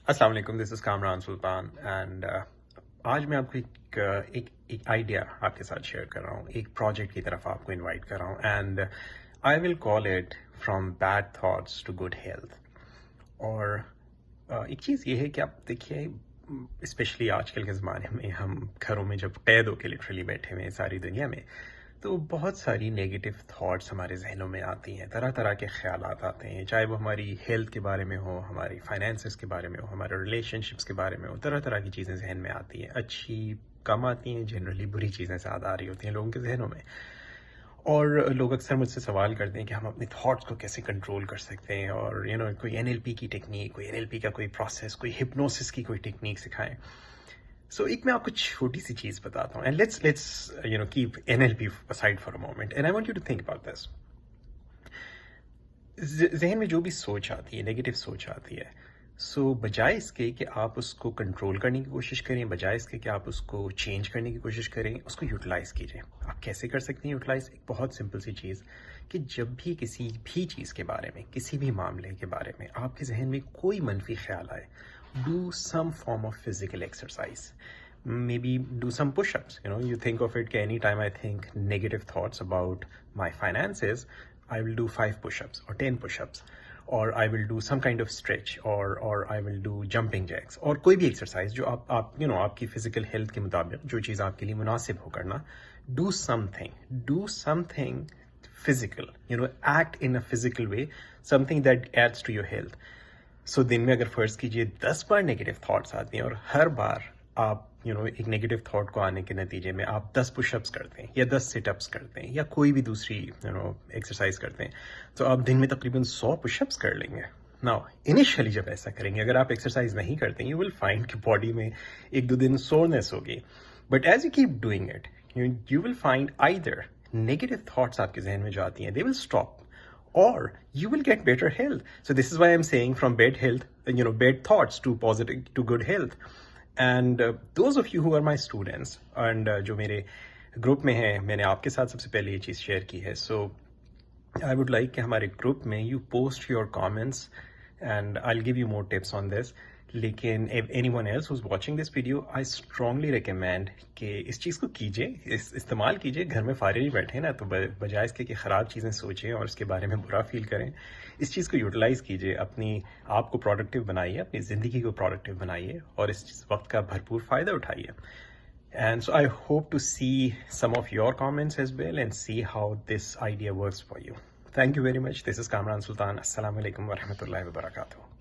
अस्सलाम वालेकुम, this is Kamran sultan and आज मैं आपको एक आइडिया आपके साथ शेयर कर रहा हूँ। एक प्रोजेक्ट की तरफ आपको इनवाइट कर रहा हूँ and I will call it from bad thoughts to good health. और एक चीज़ ये है कि आप देखिए, स्पेशली आजकल के ज़माने में हम घरों में जब कैद होके लिटरली बैठे हुए हैं सारी दुनिया में, तो बहुत सारी नेगेटिव थॉट्स हमारे जहनों में आती हैं। तरह तरह के ख्यालात आते हैं, चाहे वो हमारी हेल्थ के बारे में हो, हमारी फाइनेंसेस के बारे में हो, हमारे रिलेशनशिप्स के बारे में हो। तरह तरह की चीज़ें जहन में आती हैं, अच्छी कम आती हैं, जनरली बुरी चीज़ें ज़्यादा आ रही होती हैं लोगों के जहनों में। और लोग अक्सर मुझसे सवाल करते हैं कि हम अपने थॉट्स को कैसे कंट्रोल कर सकते हैं, और कोई एनएलपी की टेक्निक, कोई एनएलपी का कोई प्रोसेस, कोई हिप्नोसिस की कोई टेक्निक सिखाएं। सो एक मैं आपको छोटी सी चीज़ बताता हूँ, and let's keep NLP aside for a moment and I want you to think about this. जहन में जो भी सोच आती है, नेगेटिव सोच आती है, बजाय इसके कि आप उसको कंट्रोल करने की कोशिश करें, बजाय इसके कि आप उसको चेंज करने की कोशिश करें, उसको यूटिलाइज कीजिए। आप कैसे कर सकते हैं यूटिलाइज? एक बहुत सिंपल सी चीज़ कि जब भी किसी भी चीज़ के बारे में, किसी भी मामले के बारे में आपके जहन में कोई मनफी ख्याल आए, do some form of physical exercise. Maybe do some push-ups. You think of it, anytime I think negative thoughts about my finances, I will do 5 push-ups or 10 push-ups, or I will do some kind of stretch, or I will do jumping jacks, और कोई भी exercise जो आप आपकी physical health के मुताबिक जो चीज़ आपके लिए मुनासिब हो करना। do something physical, act in a physical way, something that adds to your health. दिन में अगर फर्ज कीजिए 10 बार नेगेटिव थॉट्स आती हैं, और हर बार आप एक नेगेटिव थॉट को आने के नतीजे में आप 10 पुशअप्स करते हैं या 10 सिटअप्स करते हैं या कोई भी दूसरी एक्सरसाइज करते हैं, तो आप दिन में तकरीबन 100 पुशअप्स कर लेंगे। नाउ इनिशियली जब ऐसा करेंगे, अगर आप एक्सरसाइज नहीं करते, यू विल फाइंड कि बॉडी में 1-2 दिन सोरनेस होगी, but as you keep doing it, you will find either negative thoughts आपके जहन में जो आती हैं, they will stop, or you will get better health. So this is why I'm saying from bad health, bad thoughts to good health. And those of you who are my students and जो मेरे group में हैं, मैंने आपके साथ सबसे पहले ये चीज़ शेयर की है। So I would like कि हमारे ग्रुप में you post your comments and I'll give you more tips on this. लेकिन if anyone else who's watching this video, I strongly recommend कि इस चीज़ को कीजिए, इस्तेमाल कीजिए। घर में फारिग ही बैठे ना, तो बजाय इसके कि ख़राब चीज़ें सोचें और उसके बारे में बुरा फील करें, इस चीज़ को यूटिलाइज़ कीजिए, अपनी आप को प्रोडक्टिव बनाइए, अपनी ज़िंदगी को प्रोडक्टिव बनाइए और इस वक्त का भरपूर फ़ायदा उठाइए। And so I hope to see some of your comments as well and see how this idea works for you. Thank you very much. This is Kamran Sultan. Assalamu alaikum wa rahmatullahi wa barakatuh.